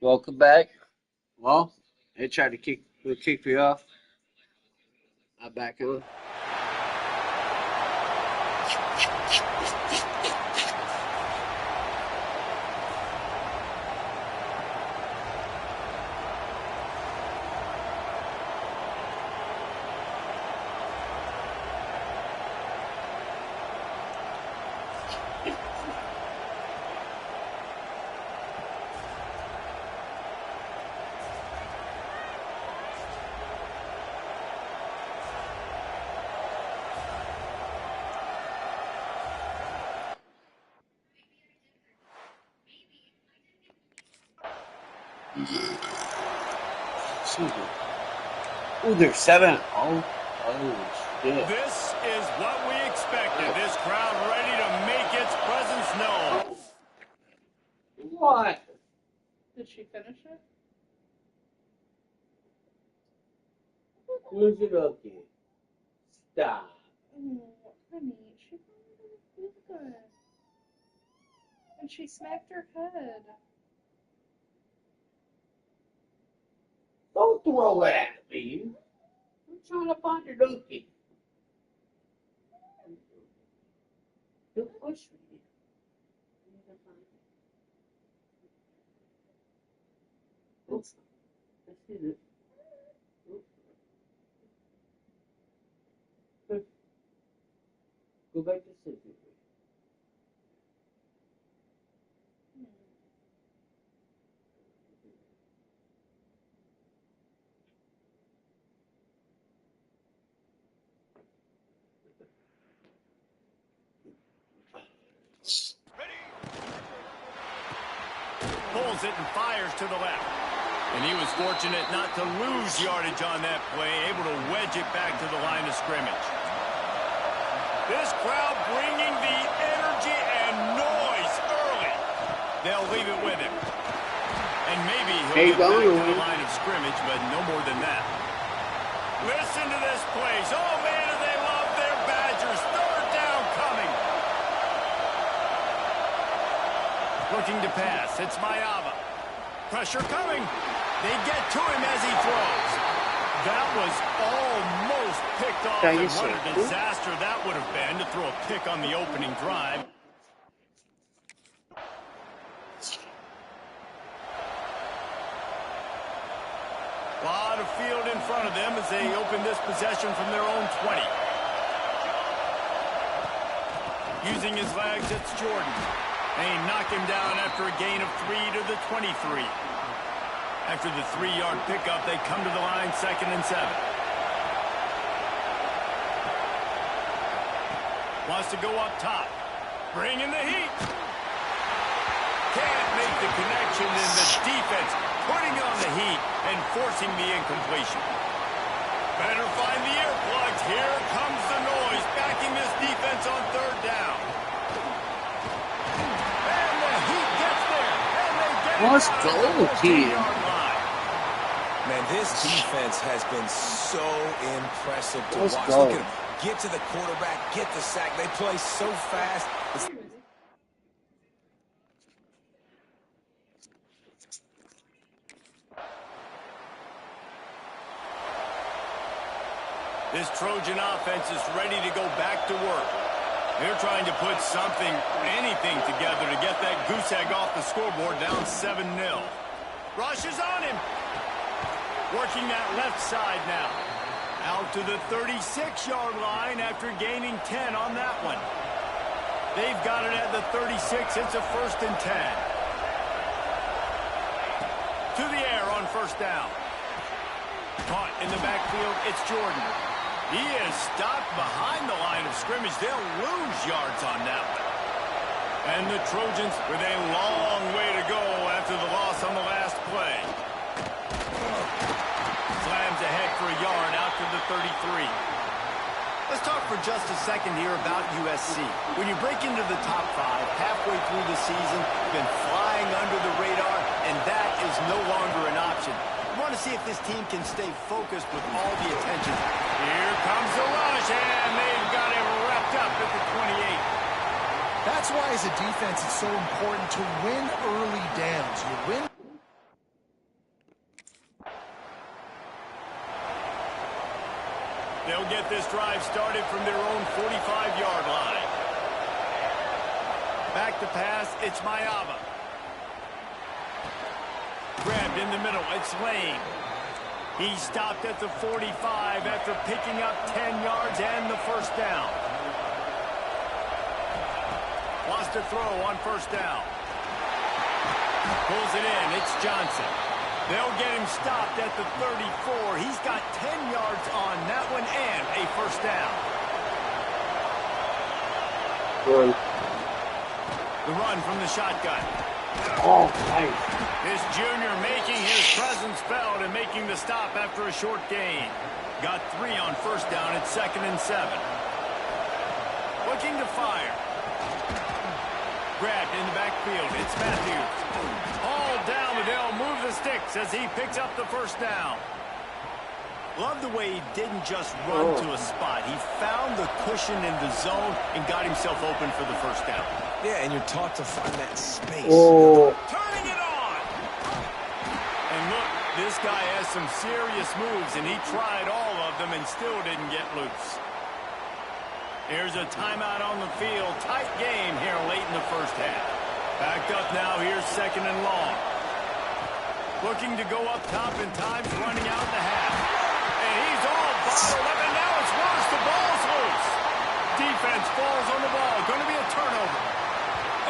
Welcome back. Well, they tried to kick me off. I back on. Ooh, they're 7-0. Oh, shit. This is what we expected. This crowd ready to make its presence known. What? Did she finish it? Who's it okay? Stop. Oh, honey, she probably didn't feel good. And she smacked her head. Don't throw it at me. I'm trying to find your donkey. Don't push me. Oops. I see it. Go back to sleep. Pulls it and fires to the left. And he was fortunate not to lose yardage on that play, able to wedge it back to the line of scrimmage. This crowd bringing the energy and noise early. They'll leave it with him. And maybe he'll get back to the line of scrimmage, but no more than that. Listen to this place. Oh, man, do they love their Badgers. Third down coming. Looking to pass. It's Mayava. Pressure coming. They get to him as he throws. That was almost picked off, and what a disaster that would have been to throw a pick on the opening drive. A lot of field in front of them as they open this possession from their own 20. Using his legs, it's Jordan. They knock him down after a gain of 3 to the 23. After the 3-yard pickup, they come to the line, 2nd and 7. Wants to go up top. Bring in the heat. Can't make the connection, and the defense putting on the heat and forcing the incompletion. Better find the earplugs. Here comes the noise, backing this defense on 3rd down. And the heat gets there, and they get it. Let's go, team. Man, this defense has been so impressive to watch. Go. Look at them. Get to the quarterback, get the sack. They play so fast. This Trojan offense is ready to go back to work. They're trying to put something, anything together to get that goose egg off the scoreboard, down 7-0. Rush is on him. Working that left side now. Out to the 36-yard line after gaining 10 on that one. They've got it at the 36. It's a 1st and 10. To the air on 1st down. Caught in the backfield, it's Jordan. He is stopped behind the line of scrimmage. They'll lose yards on that one. And the Trojans with a long way to go after the loss on the last play. Slams ahead for a yard out to the 33. Let's talk for just a second here about USC. When you break into the top 5 halfway through the season, you've been flying under the radar, and that is no longer an option. You want to see if this team can stay focused with all the attention. Here comes the rush, and they've got it wrapped up at the 28. That's why, as a defense, it's so important to win early downs. You win They'll get this drive started from their own 45-yard line. Back to pass, it's Ncaa. Grabbed in the middle, it's Lane. He stopped at the 45 after picking up 10 yards and the first down. Wants to throw on first down. Pulls it in, it's Johnson. They'll get him stopped at the 34. He's got 10 yards on that one and a first down. Run. The run from the shotgun. Oh, nice. This junior making his presence felt and making the stop after a short gain. Got 3 on first down at 2nd and 7. Looking to fire. Grabbed in the backfield. It's Matthews. All down, but they'll move the sticks as he picks up the first down. Love the way he didn't just run to a spot. He found the cushion in the zone and got himself open for the first down. Yeah, and you're taught to find that space. Oh. Turning it on! And look, this guy has some serious moves, and he tried all of them and still didn't get loose. Here's a timeout on the field. Tight game here late in the first half. Backed up now. Here's 2nd and long. Looking to go up top in times, running out in the half. And he's all bottled up, and now it's worse. The ball's loose. Defense falls on the ball. Going to be a turnover.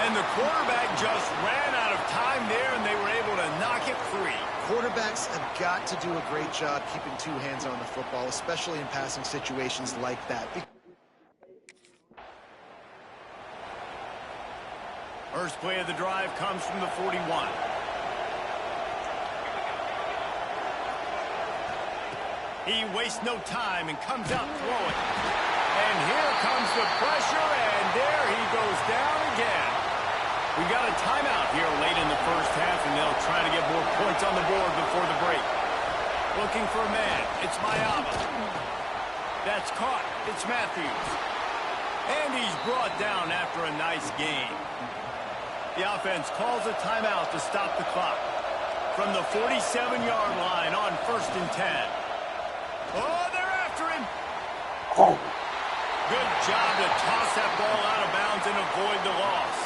And the quarterback just ran out of time there, and they were able to knock it free. Quarterbacks have got to do a great job keeping 2 hands on the football, especially in passing situations like that. First play of the drive comes from the 41. He wastes no time and comes out throwing. And here comes the pressure, and there he goes down again. We got a timeout here late in the first half, and they'll try to get more points on the board before the break. Looking for a man. It's Ncaa. That's caught. It's Matthews. And he's brought down after a nice gain. The offense calls a timeout to stop the clock. From the 47-yard line on 1st and 10. Oh, they're after him. Oh. Good job to toss that ball out of bounds and avoid the loss.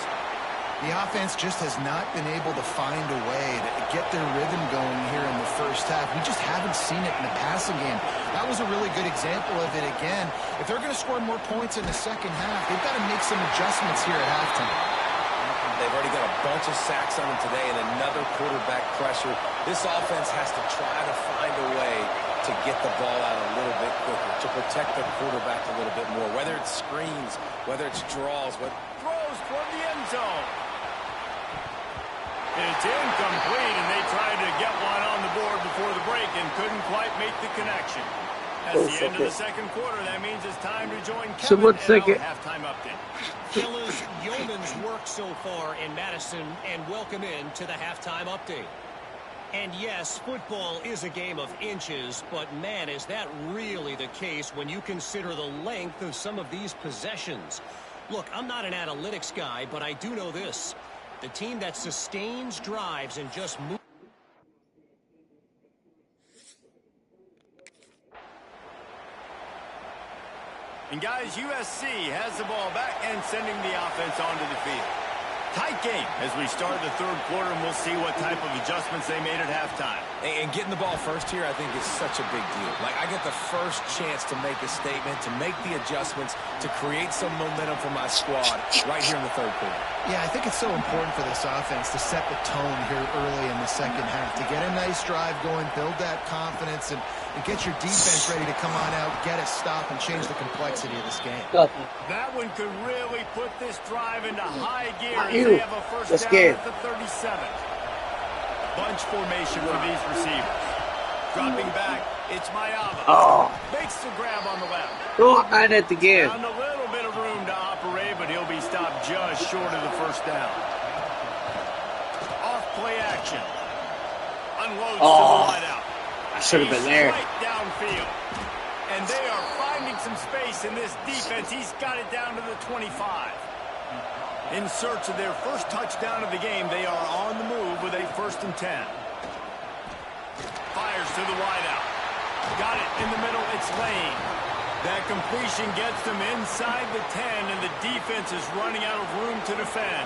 The offense just has not been able to find a way to get their rhythm going here in the first half. We just haven't seen it in the passing game. That was a really good example of it again. If they're going to score more points in the second half, they've got to make some adjustments here at halftime. They've already got a bunch of sacks on them today and another quarterback pressure. This offense has to try to find a way to get the ball out a little bit quicker, to protect the quarterback a little bit more, whether it's screens, whether it's draws. Throws toward the end zone. It's incomplete, and they tried to get one on the board before the break and couldn't quite make the connection. That's the end of the second quarter. That means it's time to join Kevin and our halftime update. Fellas, yeoman's work so far in Madison, and welcome in to the halftime update. And yes, football is a game of inches, but man, is that really the case when you consider the length of some of these possessions. Look, I'm not an analytics guy, but I do know this. The team that sustains drives and just moves. And guys, USC has the ball back and sending the offense onto the field. Tight game as we start the third quarter, and we'll see what type of adjustments they made at halftime. And getting the ball first here, I think, is such a big deal. Like, I get the first chance to make a statement, to make the adjustments, to create some momentum for my squad right here in the third quarter. Yeah, I think it's so important for this offense to set the tone here early in the second half, to get a nice drive going, build that confidence, and get your defense ready to come on out, get a stop, and change the complexity of this game. That one could really put this drive into high gear. They have a first down at the 37th. Bunch formation for these receivers. Dropping back, it's Ncaa. Oh. Makes the grab on the left. Oh, I at the game. Found a little bit of room to operate, but he'll be stopped just short of the first down. Off play action. Unloads to the wideout. I should have been there. Right downfield. And they are finding some space in this defense. He's got it down to the 25. In search of their first touchdown of the game, they are on the move with a 1st and 10. Fires to the wideout. Got it in the middle. It's Lane. That completion gets them inside the 10, and the defense is running out of room to defend.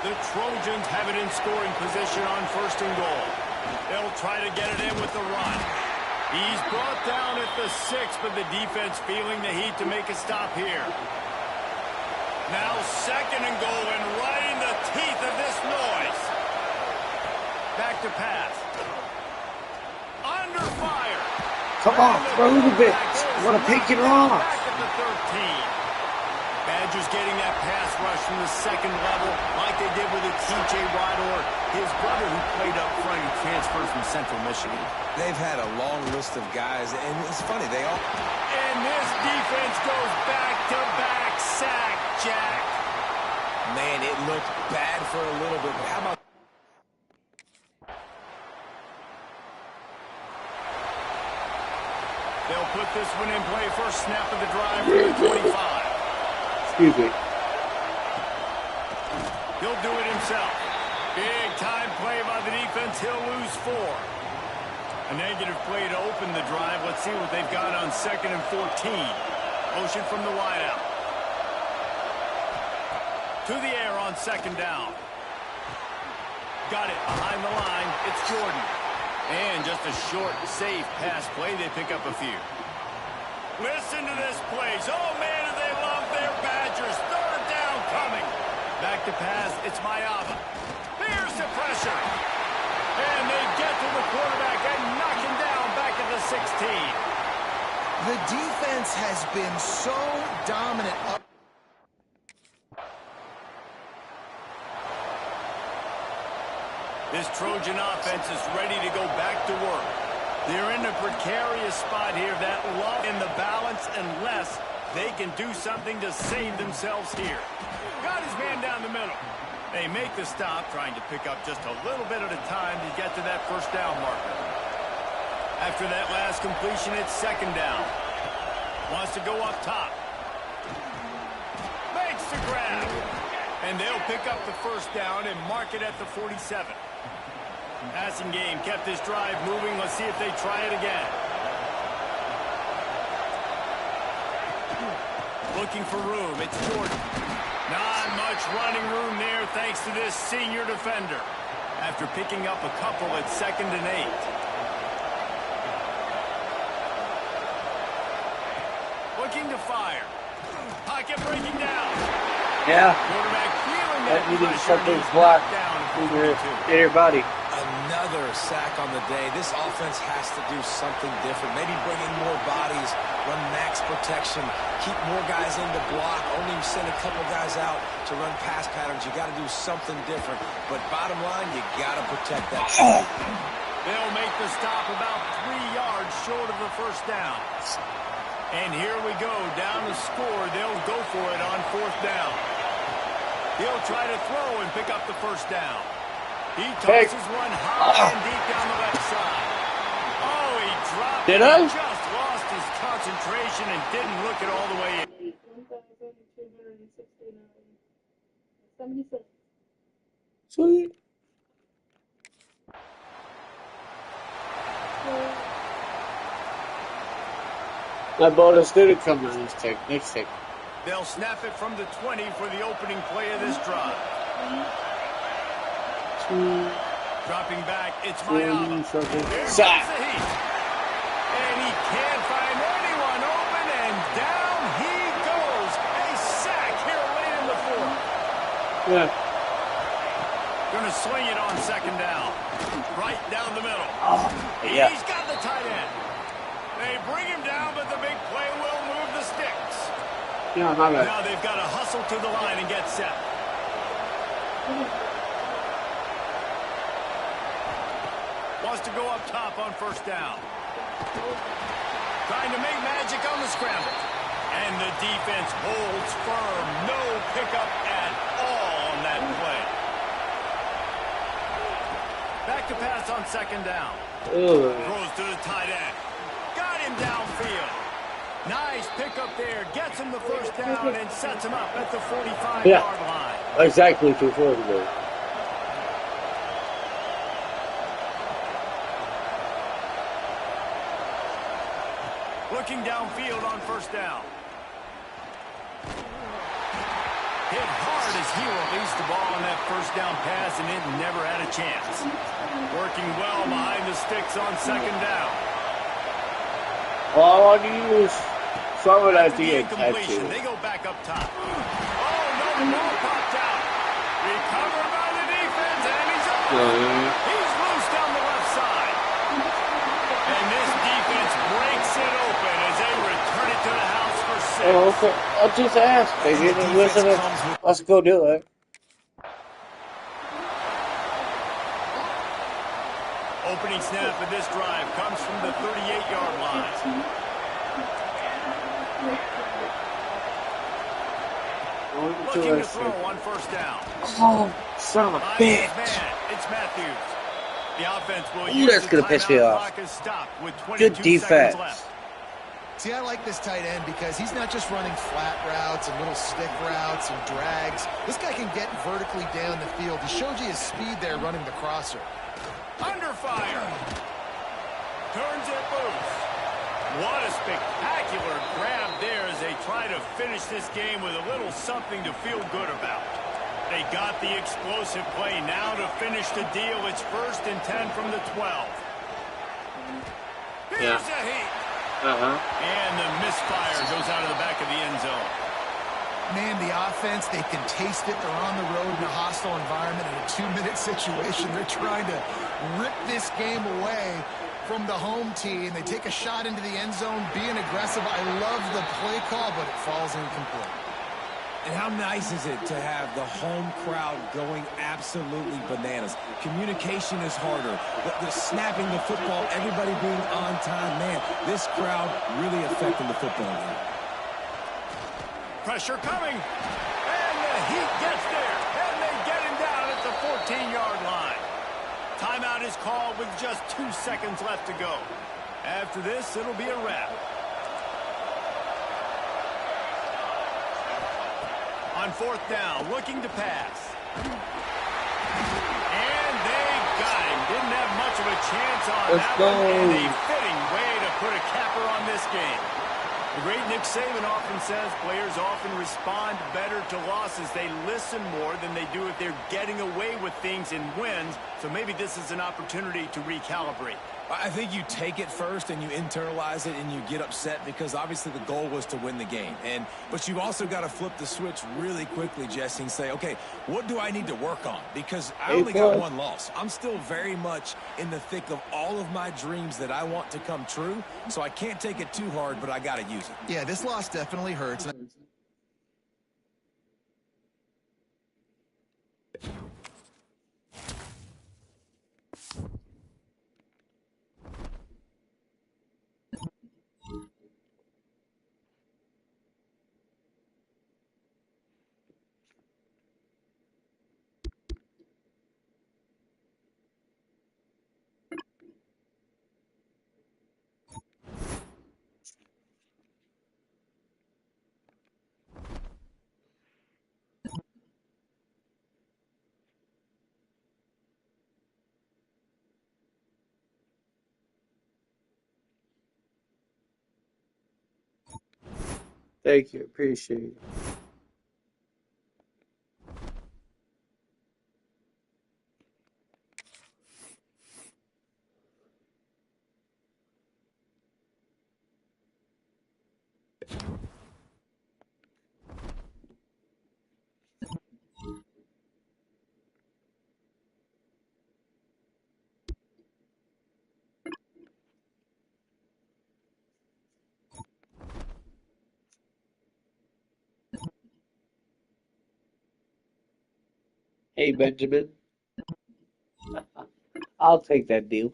The Trojans have it in scoring position on 1st and goal. They'll try to get it in with the run. He's brought down at the 6, but the defense feeling the heat to make a stop here. Now 2nd and goal, and right in the teeth of this noise. Back to pass. Under fire. Come on, throw the bit. I want to pick it off. Back at the 13. Badgers getting that pass rush from the 2nd level, like they did with a T.J. Watt or his brother who played up front and transferred from Central Michigan. They've had a long list of guys, and it's funny, they all... And this defense goes back-to-back sack, Jack. Man, it looked bad for a little bit, but how about... They'll put this one in play first snap of the drive for the 25. Excuse me. He'll do it himself. Big time play by the defense. He'll lose 4. A negative play to open the drive. Let's see what they've got on 2nd and 14. Motion from the wideout. To the air on 2nd down. Got it behind the line. It's Jordan. And just a short, safe pass play. They pick up a few. Listen to this place. Oh, man, do they love their Badgers. 3rd down coming. Back to pass. It's Ncaa. There's the pressure. And they get to the quarterback and knock him down back at the 16. The defense has been so dominant up. This Trojan offense is ready to go back to work. They're in a precarious spot here. That loss in the balance unless they can do something to save themselves here. Got his man down the middle. They make the stop, trying to pick up just a little bit at a time to get to that 1st down marker. After that last completion, it's 2nd down. Wants to go up top. Makes the grab. And they'll pick up the 1st down and mark it at the 47. Passing game kept this drive moving. Let's see if they try it again. Looking for room. It's Jordan. Not much running room there thanks to this senior defender. After picking up a couple at 2nd and 8. Looking to fire. Pocket breaking down. Yeah. Quarterback feeling That that needed pressure. something He's blocked knocked down in your body. Another sack on the day. This offense has to do something different. Maybe bring in more bodies, run max protection, keep more guys in the block, only send a couple guys out to run pass patterns. You got to do something different. But bottom line, you got to protect that. They'll make the stop about 3 yards short of the 1st down. And here we go, down to score. They'll go for it on 4th down. He'll try to throw and pick up the 1st down. He tosses one high and deep down the left side. Oh, he dropped Did it. I? He just lost his concentration and didn't look it all the way in. 1,269. 77. Sweet. My bonus didn't come on this tick. Next tick. They'll snap it from the 20 for the opening play of this drive. Dropping back, it's Ncaa. Here comes the heat. And he can't find anyone open, and down he goes. A sack here late in the 4th. Yeah. Gonna swing it on 2nd down. Right down the middle. Yeah. He's got the tight end. They bring him down, but the big play will move the sticks. Yeah, my bad. Now they've got to hustle to the line and get set. Wants to go up top on 1st down. Trying to make magic on the scramble. And the defense holds firm. No pickup at all on that play. Back to pass on 2nd down. Throws to the tight end. Got him downfield. Nice pickup there. Gets him the 1st down and sets him up at the 45-yard line. Exactly 240 there. Looking downfield on first down. Hit hard as he released the ball on that first down pass, and it never had a chance. Working well behind the sticks on second down. All I want to use some of that After the DN incompletion, tattoo. they go back up top. Oh, no, the ball popped out. Recovered by the defense, and he's open. He's loose down the left side. And this defense breaks it open as they return it to the house for 6. Oh, okay. I just asked. They didn't listen. Let's go do it. Opening snap of this drive comes from the 38-yard line. Looking to throw on first down. Oh, son of a bitch. Man, it's Matthews. The offense will Ooh, use that's the gonna piss me timeout. off. Clock is stopped with 22 Good seconds defense. left. See, I like this tight end because he's not just running flat routes and little stick routes and drags. This guy can get vertically down the field. He showed you his speed there running the crosser. Under fire. Turns it loose. What a spectacular grab there as they try to finish this game with a little something to feel good about. They got the explosive play now to finish the deal. It's 1st and 10 from the 12. Here's a heat. And the misfire goes out of the back of the end zone. Man, the offense, they can taste it. They're on the road in a hostile environment in a 2-minute situation. They're trying to rip this game away from the home team. They take a shot into the end zone, being aggressive. I love the play call, but it falls incomplete. And how nice is it to have the home crowd going absolutely bananas? Communication is harder. The snapping the football, everybody being on time. Man, this crowd really affecting the football game. Pressure coming. And the Heat gets there. And they get him down at the 14-yard line. Timeout is called with just 2 seconds left to go. After this, it'll be a wrap. On fourth down, looking to pass. And they got him. Didn't have much of a chance on Let's that go. one. And a fitting way to put a capper on this game. The great Nick Saban often says players often respond better to losses. They listen more than they do if they're getting away with things in wins. So maybe this is an opportunity to recalibrate. I think you take it first and you internalize it and you get upset because obviously the goal was to win the game. But you've also got to flip the switch really quickly, Jesse, and say, okay, what do I need to work on? Because I only got one loss. I'm still very much in the thick of all of my dreams that I want to come true, so I can't take it too hard, but I got to use it. Yeah, this loss definitely hurts. Thank you. Appreciate it. Hey, Benjamin. I'll take that deal.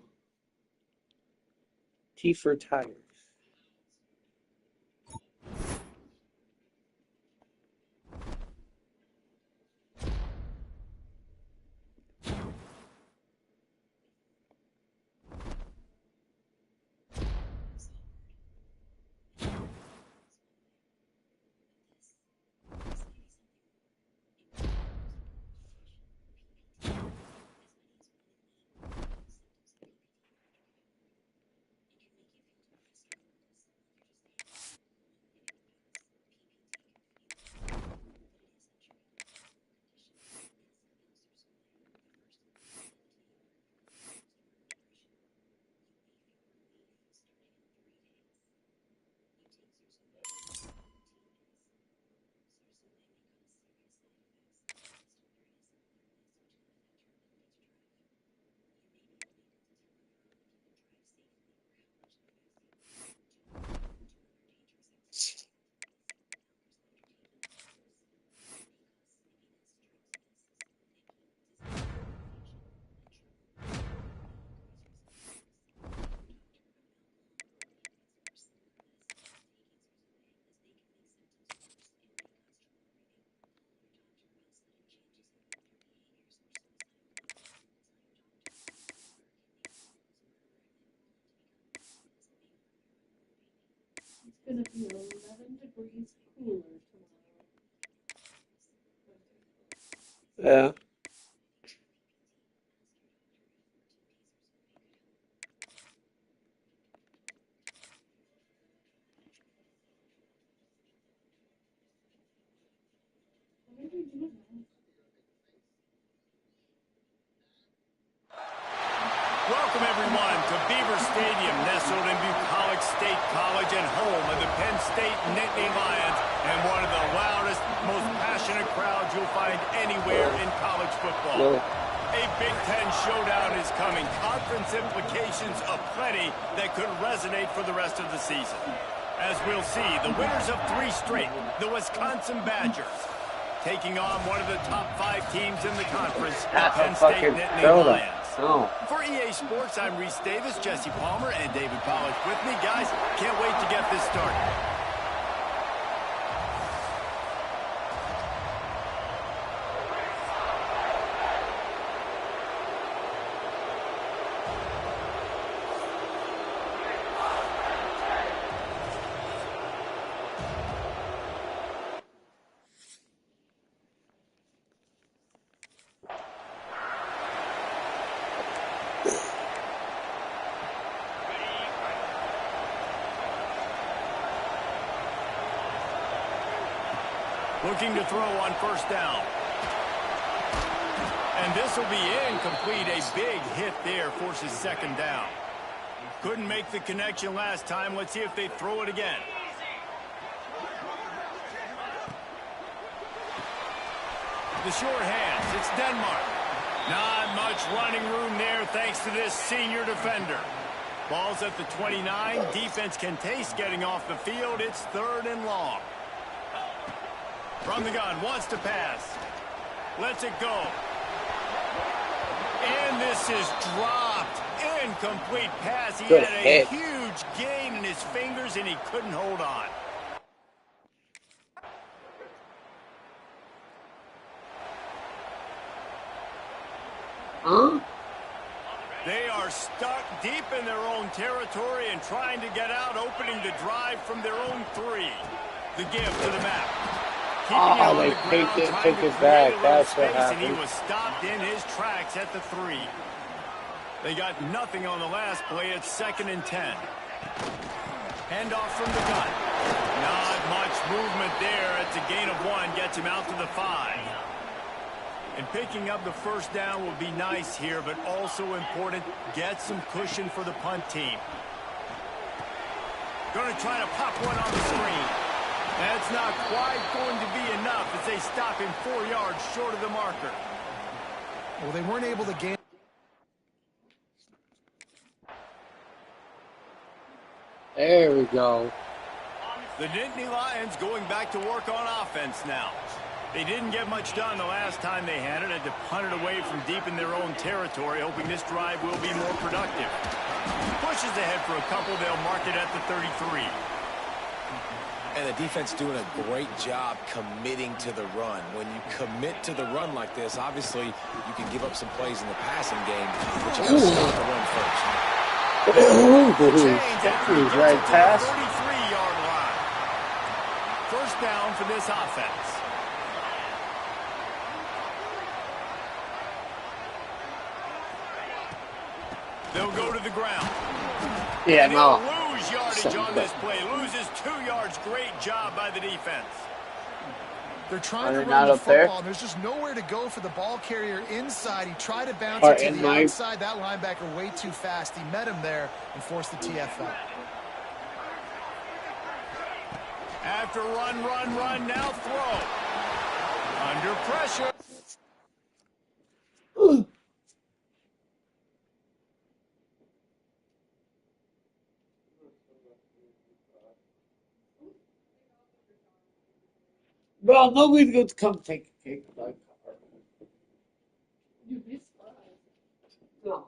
T for tires. gonna be 11 degrees cooler tomorrow. Yeah. What are you doing now? Welcome, everyone, to Beaver Stadium, nestled in Bucolic State College and home of the Penn State Nittany Lions, and one of the loudest, most passionate crowds you'll find anywhere in college football. A Big Ten showdown is coming. Conference implications aplenty that could resonate for the rest of the season. As we'll see, the winners of 3 straight, the Wisconsin Badgers, taking on one of the top 5 teams in the conference, the That's a Penn State fucking Nittany soda. Lions. No. For EA Sports, I'm Reese Davis, Jesse Palmer, and David Pollack with me. Guys, can't wait to get this started. Looking to throw on first down. And this will be incomplete. A big hit there forces second down. Couldn't make the connection last time. Let's see if they throw it again. The short hands. It's Denmark. Not much running room there thanks to this senior defender. Ball's at the 29. Defense can taste getting off the field. It's 3rd and long. From the gun, wants to pass. Lets it go. And this is dropped. Incomplete pass. He Good had a hit. huge gain in his fingers, and he couldn't hold on. Huh? They are stuck deep in their own territory and trying to get out, opening the drive from their own 3. The give to the map. Keeping it on they the ground, picked it, trying took to it create back. a little That's what space, and he happened. was stopped in his tracks at the 3. They got nothing on the last play. It's 2nd and 10. Handoff from the gun. Not much movement there. It's a gain of 1. Gets him out to the 5. And picking up the first down will be nice here, but also important. Get some cushion for the punt team. Going to try to pop one on the screen. That's not quite going to be enough as they stop him 4 yards short of the marker. Well, they weren't able to gain. There we go. The Nittany Lions going back to work on offense now. They didn't get much done the last time they had it. Had to punt it away from deep in their own territory, hoping this drive will be more productive. Pushes ahead for a couple. They'll mark it at the 33. And the defense doing a great job committing to the run. When you commit to the run like this, obviously you can give up some plays in the passing game, but you got to stop the run first. That was right past. 33-yard line. First down for this offense. They'll go to the ground. Yeah, And no. he'll lose yardage on this play. Loses 2 yards. Great job by the defense. They're trying Are to they run not the up there? football, and there's just nowhere to go for the ball carrier inside. He tried to bounce Or it to in the my- outside. That linebacker way too fast. He met him there and forced the TFL. After run, now throw. Under pressure. Bro, nobody's going to come take a cake. You'd be surprised. No.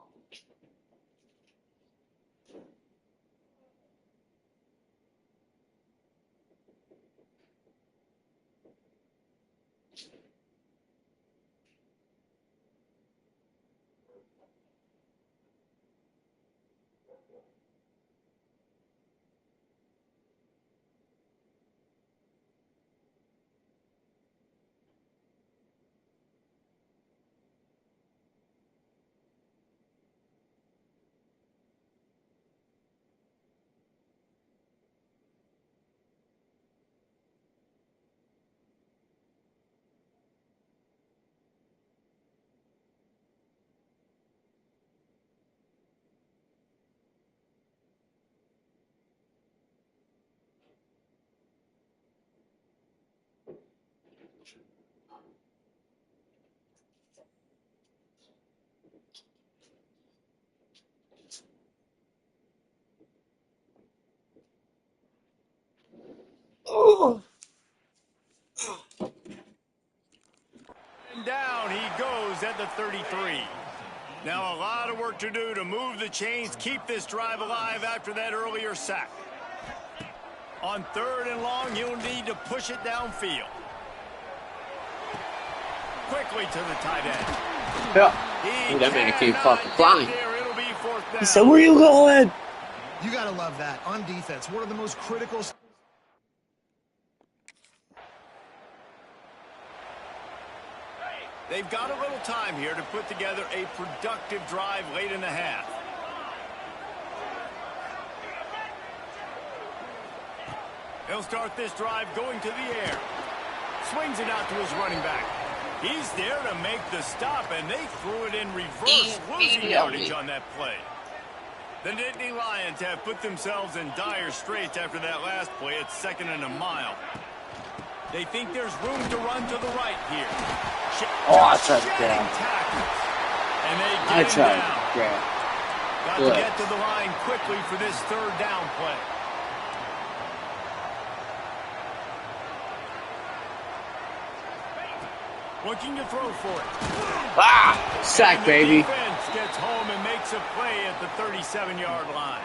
Oh. And down he goes at the 33. Now a lot of work to do to move the chains, keep this drive alive after that earlier sack. On 3rd and long, he'll need to push it downfield. Quickly to the tight end. Yeah. Ooh, that man came fucking flying. He said, "Where you going?" You got to love that. On defense, one of the most critical... They've got a little time here to put together a productive drive late in the half. He'll start this drive going to the air. Swings it out to his running back. He's there to make the stop, and they threw it in reverse, losing yardage on that play. The Nittany Lions have put themselves in dire straits after that last play. It's 2nd and a mile. They think there's room to run to the right here. I tried to grab. And they get him down. Got Good. to get to the line quickly for this 3rd down play. Looking to throw for it. Sack, baby. Defense gets home and makes a play at the 37-yard line.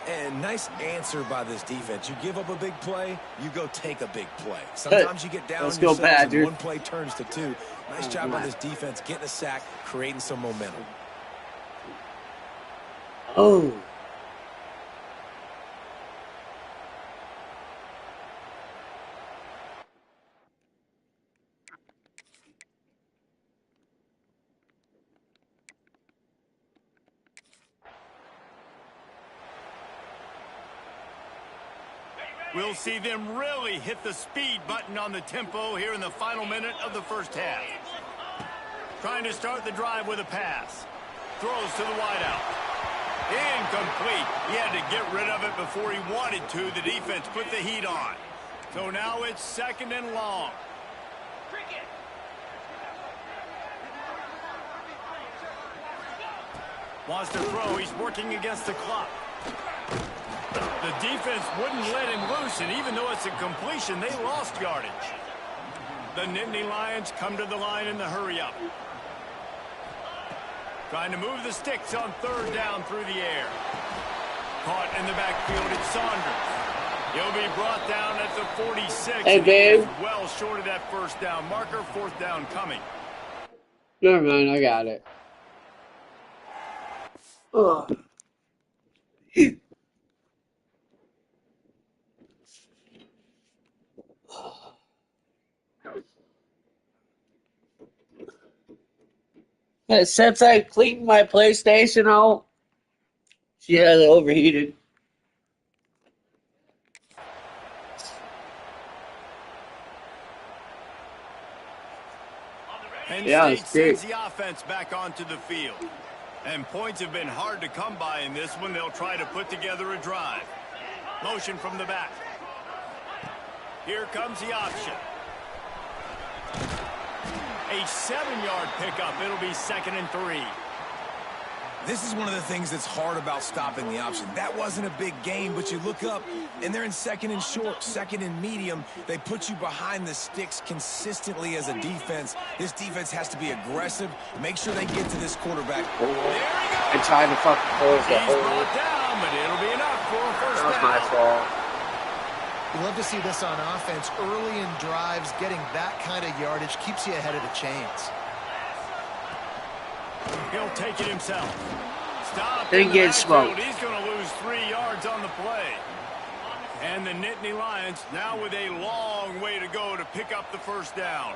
And nice answer by this defense. You give up a big play, you go take a big play. Sometimes you get down Let's go, yourselves and Badger. one play turns to 2. Nice job by this defense getting a sack, creating some momentum. Oh. We'll see them really hit the speed button on the tempo here in the final minute of the first half. Trying to start the drive with a pass. Throws to the wideout. Incomplete. He had to get rid of it before he wanted to. The defense put the heat on. So now it's 2nd and long. Wants to throw. He's working against the clock. The defense wouldn't let him loose, and even though it's a completion, they lost yardage. The Nittany Lions come to the line in the hurry-up. Trying to move the sticks on 3rd down through the air. Caught in the backfield, it's Saunders. He'll be brought down at the 46. Hey, babe. Well short of that 1st down marker. 4th down coming. Never mind, I got it. Ugh. Since I cleaned my PlayStation out, she has overheated. Penn Yeah, State it's great. sends the offense back onto the field. And points have been hard to come by in this one. They'll try to put together a drive. Motion from the back. Here comes the option. A 7-yard pickup. It'll be 2nd and 3. This is one of the things that's hard about stopping the option. That wasn't a big gain, but you look up, and they're in 2nd and short, 2nd and medium. They put you behind the sticks consistently as a defense. This defense has to be aggressive. Make sure they get to this quarterback. There he goes. I tried to fucking close the He's hole. brought down, but it'll be enough for a first That was down. my fault. You love to see this on offense. Early in drives, getting that kind of yardage keeps you ahead of the chains. He'll take it himself. Stop. Didn't get smoked. He's going to lose 3 yards on the play. And the Nittany Lions now with a long way to go to pick up the first down.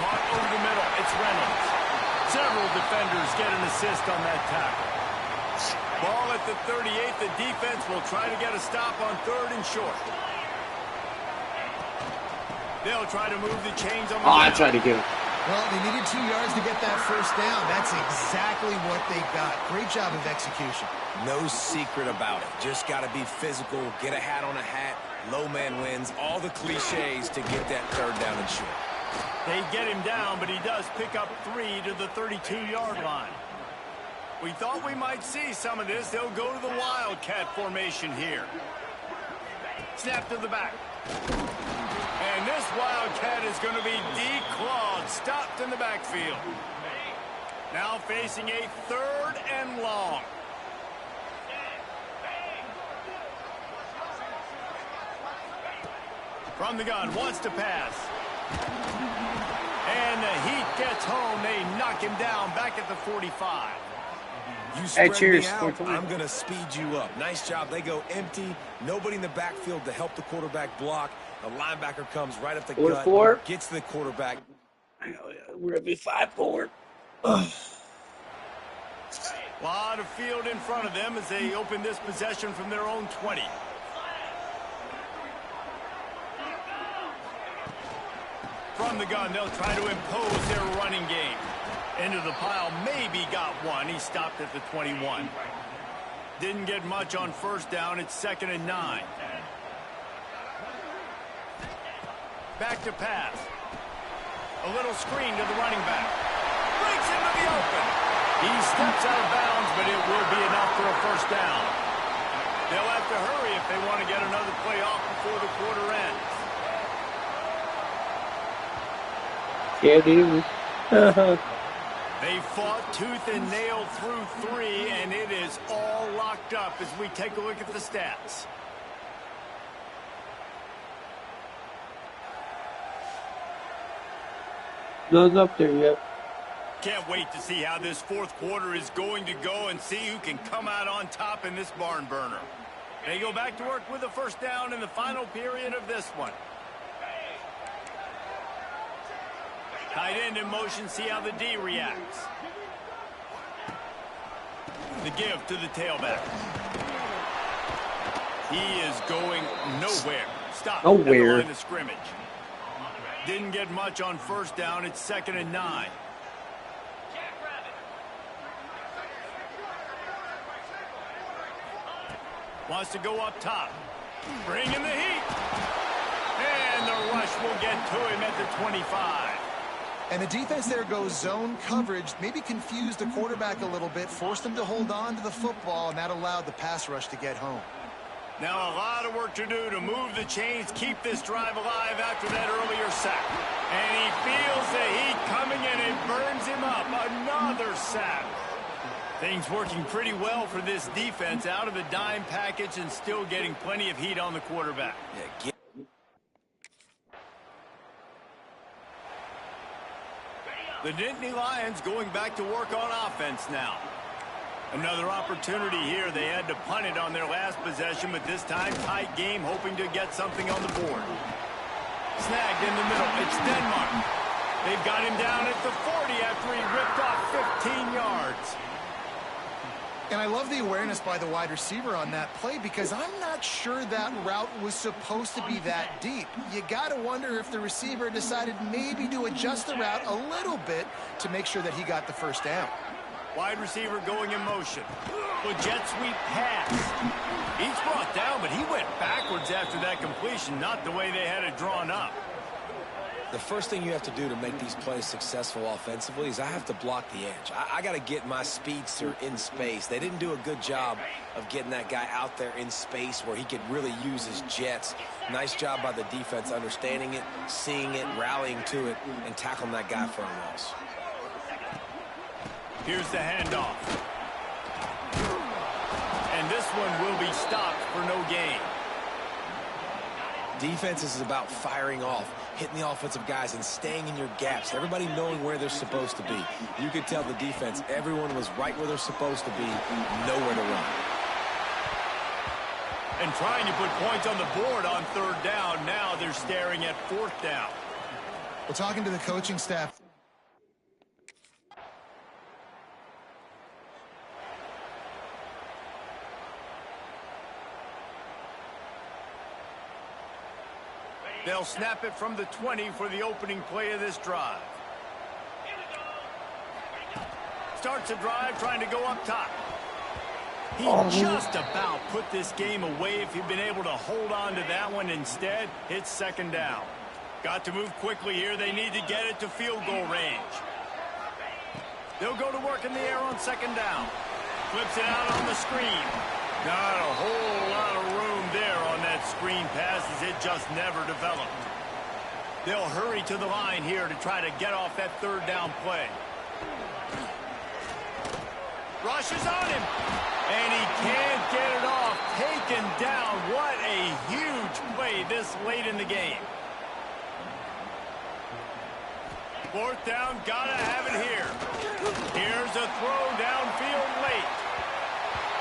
Caught over the middle. It's Reynolds. Several defenders get an assist on that tackle. Ball at the 38. The defense will try to get a stop on 3rd and short. They'll try to move the chains on the Oh, I ground. tried to get it. Well, they needed 2 yards to get that first down. That's exactly what they got. Great job of execution. No secret about it. Just got to be physical, get a hat on a hat, low man wins, all the cliches to get that third down and short. They get him down, but he does pick up 3 to the 32-yard line. We thought we might see some of this. They'll go to the Wildcat formation here. Snap to the back. And this Wildcat is going to be declawed, stopped in the backfield. Now facing a 3rd and long. From the gun, wants to pass. And the heat gets home. They knock him down back at the 45. You spread cheers. me out, I'm going to speed you up. Nice job. They go empty. Nobody in the backfield to help the quarterback block. The linebacker comes right up the gut. 4-4. Gets the quarterback. We're going to be 5-4. A lot of field in front of them as they open this possession from their own 20. From the gun, they'll try to impose their running game. Into the pile, maybe got one. He stopped at the 21. Didn't get much on first down. It's 2nd and 9. Back to pass. A little screen to the running back. Breaks into the open. He steps out of bounds, but it will be enough for a first down. They'll have to hurry if they want to get another play off before the quarter ends. Yeah, dude. They fought tooth and nail through 3, and it is all locked up as we take a look at the stats. Goes up there yet. Can't wait to see how this 4th quarter is going to go and see who can come out on top in this barn burner. They go back to work with a first down in the final period of this one. Tight end in motion, see how the D reacts. The give to the tailback. He is going nowhere. Stop. Nowhere. At the line of scrimmage. Didn't get much on first down. It's 2nd and 9. Wants to go up top. Bring in the heat. And the rush will get to him at the 25. And the defense there goes zone coverage, maybe confused the quarterback a little bit, forced him to hold on to the football, and that allowed the pass rush to get home. Now a lot of work to do to move the chains, keep this drive alive after that earlier sack. And he feels the heat coming and it burns him up. Another sack. Things working pretty well for this defense, out of the dime package and still getting plenty of heat on the quarterback. Yeah, The Nittany Lions going back to work on offense now. Another opportunity here. They had to punt it on their last possession, but this time tight game, hoping to get something on the board. Snagged in the middle. It's Denmark. They've got him down at the 40 after he ripped off 15 yards. And I love the awareness by the wide receiver on that play because I'm not sure that route was supposed to be that deep. You got to wonder if the receiver decided maybe to adjust the route a little bit to make sure that he got the first down. Wide receiver going in motion. With jet sweep pass. He's brought down, but he went backwards after that completion, not the way they had it drawn up. The first thing you have to do to make these plays successful offensively is I have to block the edge. I got to get my speedster in space. They didn't do a good job of getting that guy out there in space where he could really use his jets. Nice job by the defense understanding it, seeing it, rallying to it, and tackling that guy for a loss. Here's the handoff. And this one will be stopped for no gain. Defense is about firing off, hitting the offensive guys and staying in your gaps. Everybody knowing where they're supposed to be. You could tell the defense, everyone was right where they're supposed to be, nowhere to run. And trying to put points on the board on 3rd down. Now they're staring at 4th down. We're talking to the coaching staff. They'll snap it from the 20 for the opening play of this drive. starts a drive trying to go up top. He just about put this game away if he'd been able to hold on to that one. Instead, it's second down. Got to move quickly here. They need to get it to field goal range. They'll go to work in the air on second down. Flips it out on the screen. Not a whole lot of room there on that screen pass as it just never developed. They'll hurry to the line here to try to get off that third down play. Rushes on him. And he can't get it off. Taken down. What a huge play this late in the game. Fourth down, gotta have it here. Here's a throw downfield late.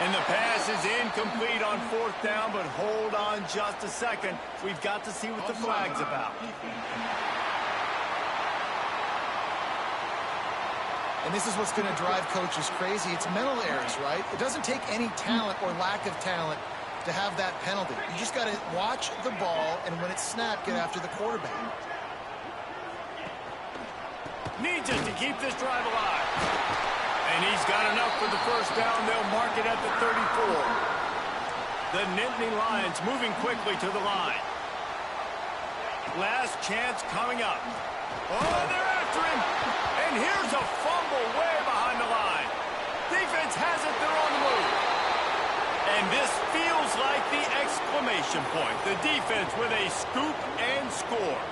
And the pass is incomplete on fourth down, but hold on just a second. We've got to see what the flag's about. And this is what's going to drive coaches crazy. It's mental errors, right? It doesn't take any talent or lack of talent to have that penalty. You just got to watch the ball, and when it's snapped, get after the quarterback. Needs it to keep this drive alive. And he's got enough for the first down. They'll mark it at the 34. The Nittany Lions moving quickly to the line. Last chance coming up. Oh, they're after him. And here's a fumble way behind the line. Defense has it. They're on the move. And this feels like the exclamation point. The defense with a scoop and score.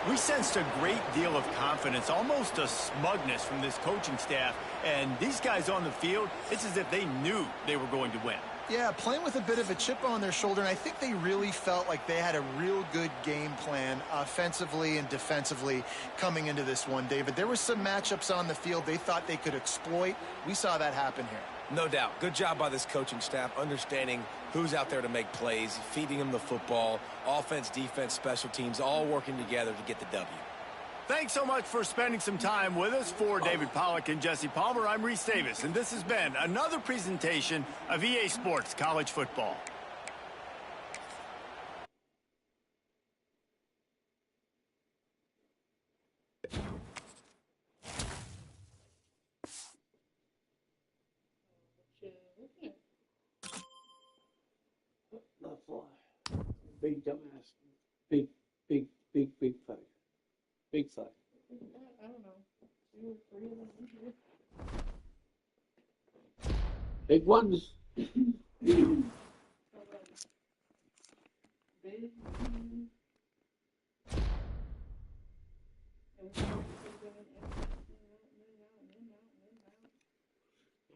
We sensed a great deal of confidence, almost a smugness from this coaching staff. And these guys on the field, it's as if they knew they were going to win. Yeah, playing with a bit of a chip on their shoulder, and I think they really felt like they had a real good game plan offensively and defensively coming into this one, David. There were some matchups on the field they thought they could exploit. We saw that happen here. No doubt. Good job by this coaching staff, understanding who's out there to make plays, feeding them the football, offense, defense, special teams, all working together to get the W. Thanks so much for spending some time with us. For David Pollack and Jesse Palmer, I'm Reese Davis, and this has been another presentation of EA Sports College Football. Not fly. Big dumbass. Big fight. Big fight. I don't know. 2 or 3 of them in here. Big ones. So, big.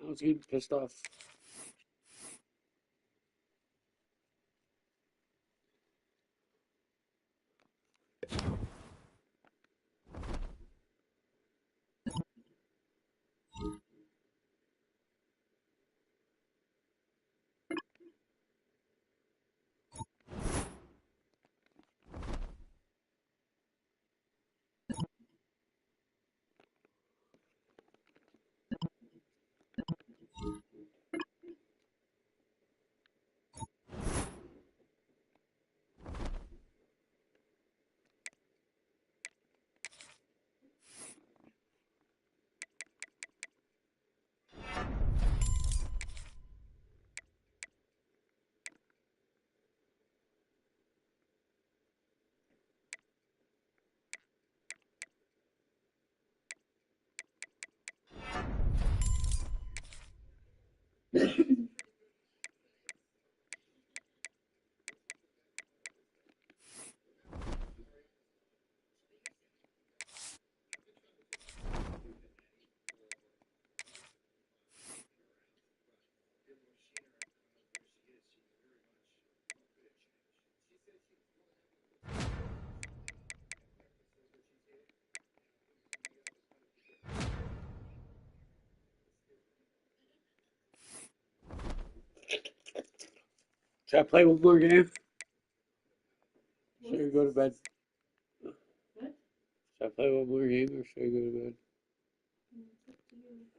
I was getting pissed off. Should I play one more game? Should I go to bed? What? Should I play one more game or should I go to bed? It's up to you.